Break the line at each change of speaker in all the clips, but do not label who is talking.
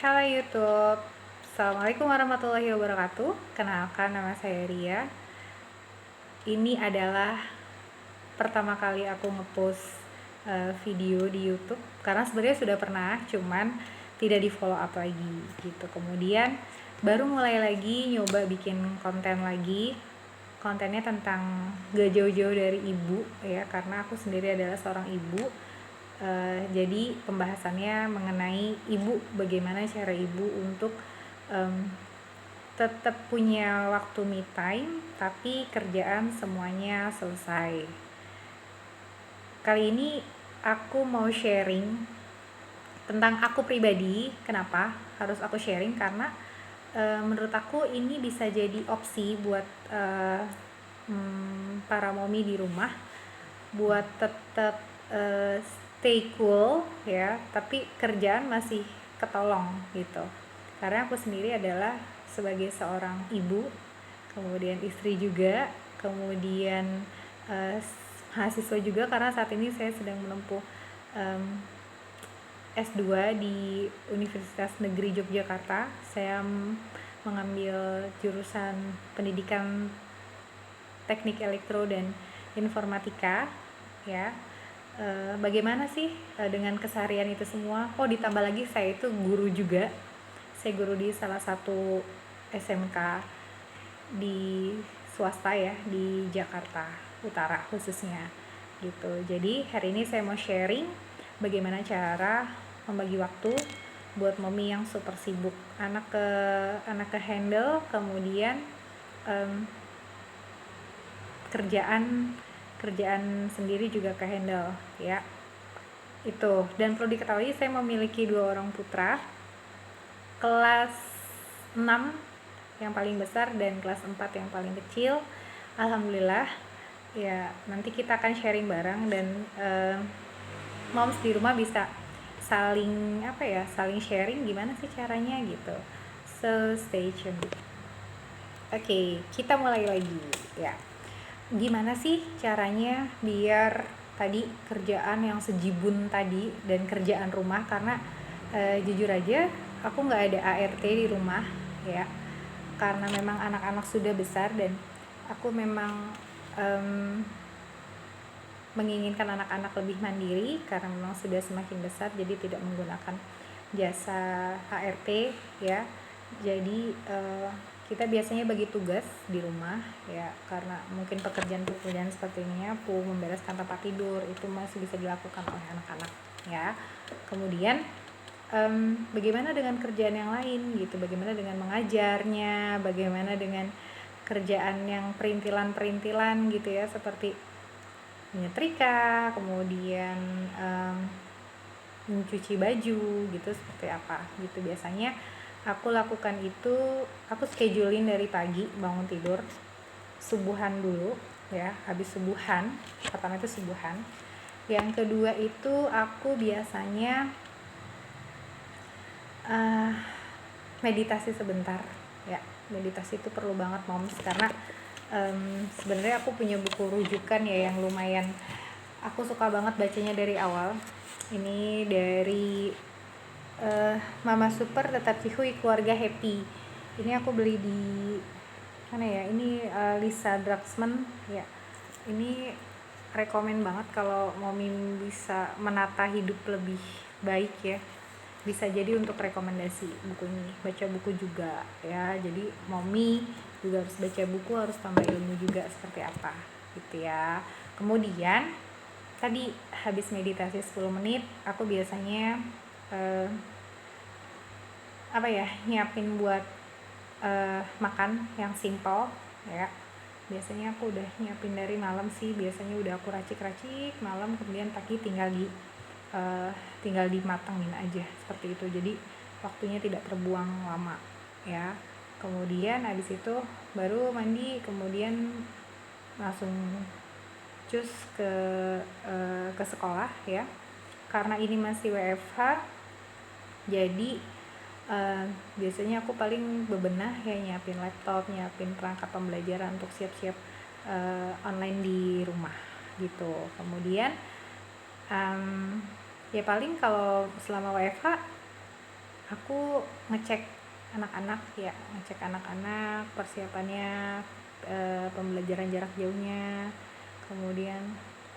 Halo YouTube, Assalamualaikum warahmatullahi wabarakatuh. Kenalkan, nama saya Ria. Ini adalah pertama kali aku ngepost video di YouTube, karena sebenarnya sudah pernah, cuman tidak di follow up lagi gitu. Kemudian baru mulai lagi nyoba bikin konten lagi. Kontennya tentang gak jauh-jauh dari ibu ya, karena aku sendiri adalah seorang ibu. Jadi pembahasannya mengenai ibu, bagaimana cara ibu untuk tetap punya waktu me time tapi kerjaan semuanya selesai. Kali ini aku mau sharing tentang aku pribadi. Kenapa harus aku sharing? Karena menurut aku ini bisa jadi opsi buat para momi di rumah buat tetap stay cool ya, tapi kerjaan masih ketolong gitu. Karena aku sendiri adalah sebagai seorang ibu, kemudian istri juga, kemudian mahasiswa juga, karena saat ini saya sedang menempuh S2 di Universitas Negeri Yogyakarta. Saya mengambil jurusan pendidikan teknik elektro dan informatika ya. Bagaimana sih dengan keseharian itu semua? Oh, ditambah lagi saya itu guru juga. Saya guru di salah satu SMK di swasta ya, di Jakarta Utara khususnya gitu. Jadi hari ini saya mau sharing bagaimana cara membagi waktu buat mommy yang super sibuk. Anak ke handle, kemudian kerjaan sendiri juga ke handle ya. Itu, dan perlu diketahui saya memiliki 2 orang putra, kelas 6 yang paling besar dan kelas 4 yang paling kecil. Alhamdulillah ya, nanti kita akan sharing bareng, dan moms di rumah bisa saling saling sharing gimana sih caranya gitu. So stay tuned. Oke, kita mulai lagi ya. Gimana sih caranya biar tadi kerjaan yang sejibun tadi dan kerjaan rumah, karena jujur aja aku nggak ada ART di rumah ya, karena memang anak-anak sudah besar dan aku memang menginginkan anak-anak lebih mandiri karena memang sudah semakin besar, jadi tidak menggunakan jasa ART ya. Jadi kita biasanya bagi tugas di rumah ya, karena mungkin pekerjaan seperti ini, nyapu, membereskan tempat tidur, itu masih bisa dilakukan oleh anak-anak ya. Kemudian bagaimana dengan kerjaan yang lain gitu, bagaimana dengan mengajarnya, bagaimana dengan kerjaan yang perintilan gitu ya, seperti menyetrika, kemudian mencuci baju gitu, seperti apa gitu. Biasanya aku lakukan itu, aku schedulein dari pagi bangun tidur, subuhan dulu ya. Habis subuhan, pertama itu subuhan, yang kedua itu aku biasanya meditasi sebentar ya. Meditasi itu perlu banget moms, karena sebenarnya aku punya buku rujukan ya yang lumayan aku suka banget bacanya dari awal. Ini dari Mama Super Tetap Cihuy Keluarga Happy. Ini aku beli di mana ya, ini Lisa Drucksmann ya. Ini rekomen banget kalau mommy bisa menata hidup lebih baik ya, bisa jadi untuk rekomendasi buku ini. Baca buku juga ya, jadi mommy juga harus baca buku, harus tambah ilmu juga seperti apa gitu ya. Kemudian tadi habis meditasi 10 menit, aku biasanya nyiapin buat makan yang simple ya. Biasanya aku udah nyiapin dari malam sih, biasanya udah aku racik-racik malam, kemudian pagi tinggal dimatangin aja seperti itu, jadi waktunya tidak terbuang lama ya. Kemudian habis itu baru mandi, kemudian langsung cus ke sekolah ya. Karena ini masih WFH, jadi biasanya aku paling bebenah ya, nyiapin laptop, nyiapin perangkat pembelajaran untuk siap-siap online di rumah gitu. Kemudian ya paling kalau selama WFH aku ngecek anak-anak ya, ngecek anak-anak persiapannya, pembelajaran jarak jauhnya, kemudian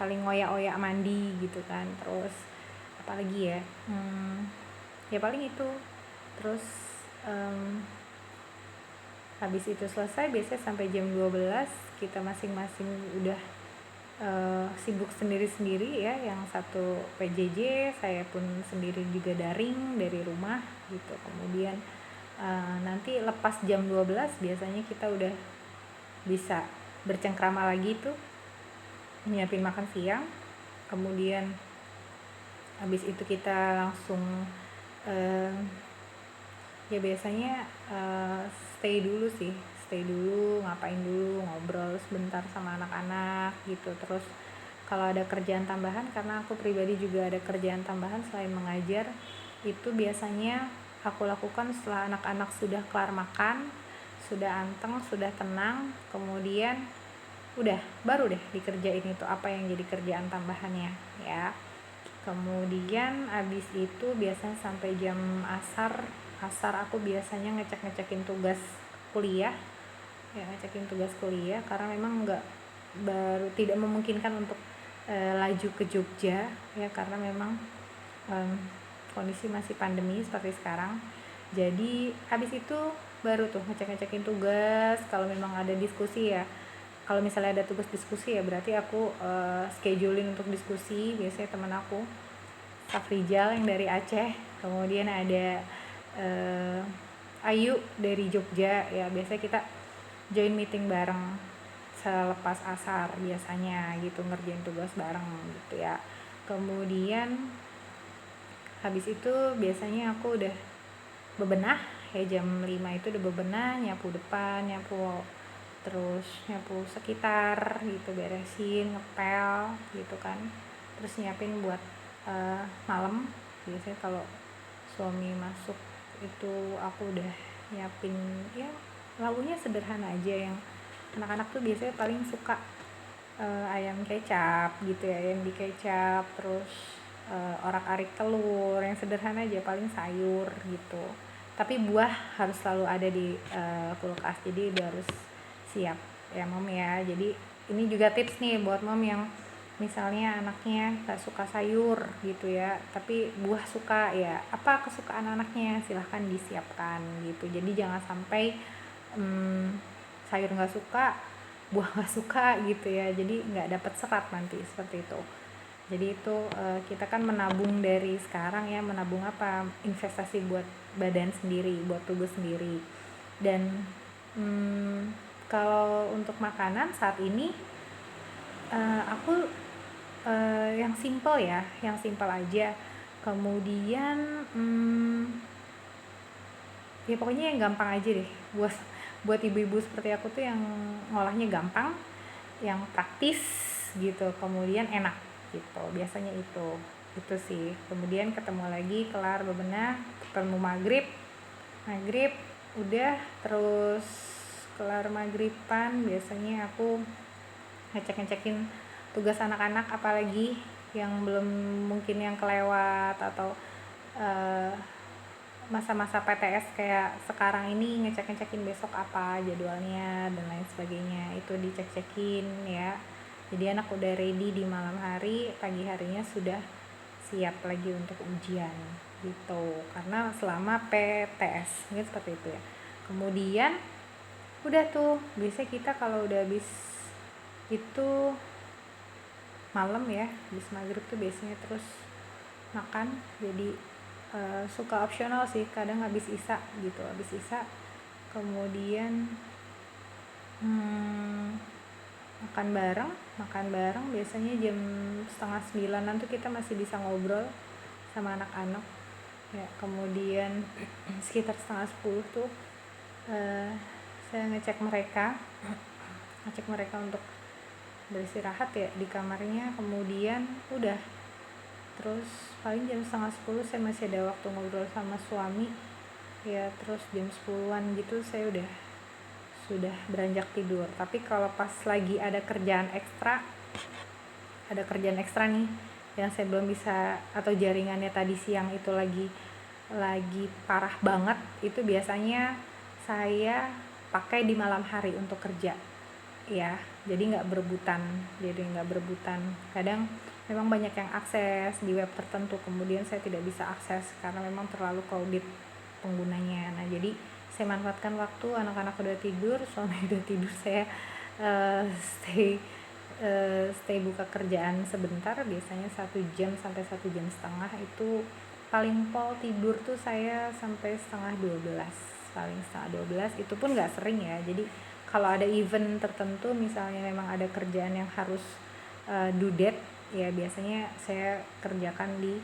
paling ngoyak-oyak mandi gitu kan, terus apalagi ya, ya paling itu. Terus habis itu selesai biasanya sampai jam 12 kita masing-masing udah sibuk sendiri-sendiri ya, yang satu PJJ, saya pun sendiri juga daring dari rumah gitu. Kemudian nanti lepas jam 12 biasanya kita udah bisa bercengkrama lagi tuh, nyiapin makan siang. Kemudian habis itu kita langsung ya biasanya stay dulu, ngapain dulu, ngobrol sebentar sama anak-anak gitu. Terus kalau ada kerjaan tambahan, karena aku pribadi juga ada kerjaan tambahan selain mengajar, itu biasanya aku lakukan setelah anak-anak sudah kelar makan, sudah anteng, sudah tenang, kemudian udah baru deh dikerjain itu apa yang jadi kerjaan tambahannya ya. Kemudian abis itu biasanya sampai jam asar aku biasanya ngecekin tugas kuliah ya, karena memang tidak memungkinkan untuk laju ke Jogja ya, karena memang kondisi masih pandemi seperti sekarang. Jadi habis itu baru tuh ngecekin tugas. Kalau memang ada diskusi ya, kalau misalnya ada tugas diskusi ya berarti aku schedulein untuk diskusi. Biasanya teman aku Safrijal yang dari Aceh, kemudian ada Ayu dari Jogja ya, biasanya kita join meeting bareng selepas asar biasanya gitu, ngerjain tugas bareng gitu ya. Kemudian habis itu biasanya aku udah bebenah ya, jam 5 itu udah bebenah, nyapu depan, terus nyapu sekitar gitu, beresin, ngepel gitu kan. Terus nyiapin buat malam. Biasanya kalau suami masuk itu aku udah nyiapin ya lauknya sederhana aja, yang anak-anak tuh biasanya paling suka ayam kecap gitu ya, yang dikecap, terus orak-arik telur, yang sederhana aja, paling sayur gitu. Tapi buah harus selalu ada di kulkas, jadi udah harus siap ya mom ya. Jadi ini juga tips nih buat mom yang misalnya anaknya gak suka sayur gitu ya, tapi buah suka ya, apa kesukaan anaknya silahkan disiapkan gitu. Jadi jangan sampai sayur gak suka, buah gak suka gitu ya, jadi gak dapat serat nanti seperti itu. Jadi itu kita kan menabung dari sekarang ya, menabung apa, investasi buat badan sendiri, buat tubuh sendiri. Dan kalau untuk makanan saat ini aku yang simple ya, yang simple aja. Kemudian ya pokoknya yang gampang aja deh, buat ibu-ibu seperti aku tuh, yang ngolahnya gampang, yang praktis gitu, kemudian enak gitu. Biasanya itu sih. Kemudian ketemu lagi, kelar bebenah, ketemu maghrib udah, terus kelar maghriban biasanya aku ngecekin tugas anak-anak, apalagi yang belum, mungkin yang kelewat, atau masa-masa PTS kayak sekarang ini, ngecekin besok apa jadwalnya dan lain sebagainya, itu dicek-cekin ya. Jadi anak udah ready di malam hari, pagi harinya sudah siap lagi untuk ujian gitu, karena selama PTS gitu, seperti itu ya. Kemudian udah tuh, biasanya kita kalau udah habis itu malam ya, habis maghrib tuh biasanya terus makan. Jadi suka opsional sih, kadang habis isya gitu, kemudian makan bareng biasanya jam 8:30 tuh kita masih bisa ngobrol sama anak-anak ya. Kemudian sekitar 9:30 tuh saya ngecek mereka untuk beristirahat ya di kamarnya. Kemudian udah, terus paling jam 9:30 saya masih ada waktu ngobrol sama suami ya. Terus jam 10-an gitu saya sudah beranjak tidur. Tapi kalau pas lagi ada kerjaan ekstra nih yang saya belum bisa, atau jaringannya tadi siang itu lagi lagi parah banget, itu biasanya saya pakai di malam hari untuk kerja ya, jadi nggak berebutan. Kadang memang banyak yang akses di web tertentu, kemudian saya tidak bisa akses karena memang terlalu crowded penggunanya. Nah, jadi saya manfaatkan waktu anak-anak udah tidur, suami udah tidur, saya stay buka kerjaan sebentar, biasanya 1 jam sampai 1,5 jam. Itu paling pol tidur tuh saya sampai setengah 12, paling setengah 12, itu pun nggak sering ya. Jadi kalau ada event tertentu, misalnya memang ada kerjaan yang harus due date ya, biasanya saya kerjakan di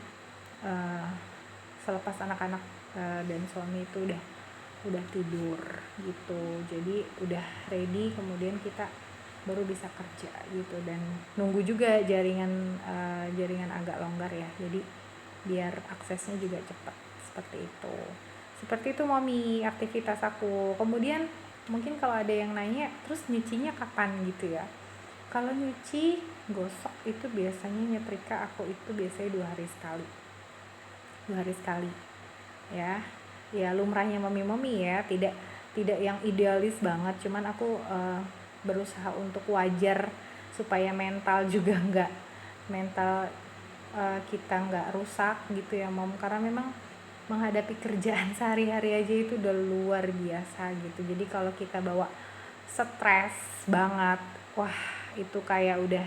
selepas anak-anak dan suami itu udah tidur gitu. Jadi udah ready, kemudian kita baru bisa kerja gitu, dan nunggu juga jaringan agak longgar ya, jadi biar aksesnya juga cepat. Seperti itu Momi aktivitas aku. Kemudian mungkin kalau ada yang nanya, terus nyucinya kapan gitu ya. Kalau nyuci gosok itu biasanya, nyetrika aku itu biasanya 2 hari sekali ya lumrahnya Momi ya, tidak yang idealis banget, cuman aku berusaha untuk wajar supaya mental juga mental kita nggak rusak gitu ya Mom, karena memang menghadapi kerjaan sehari-hari aja itu udah luar biasa gitu. Jadi kalau kita bawa stres banget, wah itu kayak udah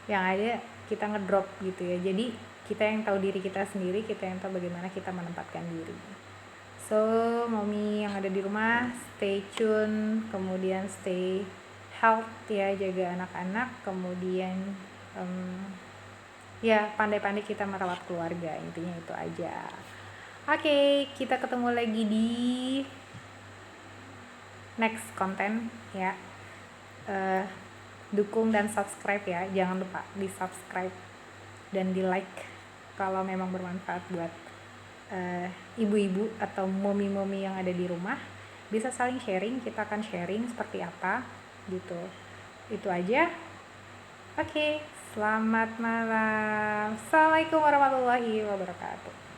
yang ada kita ngedrop gitu ya. Jadi kita yang tahu diri kita sendiri, kita yang tahu bagaimana kita menempatkan diri. So, Mommy yang ada di rumah, stay tune, kemudian stay health ya, jaga anak-anak, kemudian ya pandai-pandai kita merawat keluarga, intinya itu aja. Oke, kita ketemu lagi di next konten ya. Dukung dan subscribe ya, jangan lupa di subscribe dan di like kalau memang bermanfaat buat ibu-ibu atau momi-momi yang ada di rumah. Bisa saling sharing, kita akan sharing seperti apa gitu. Itu aja. Oke, selamat malam. Assalamualaikum warahmatullahi wabarakatuh.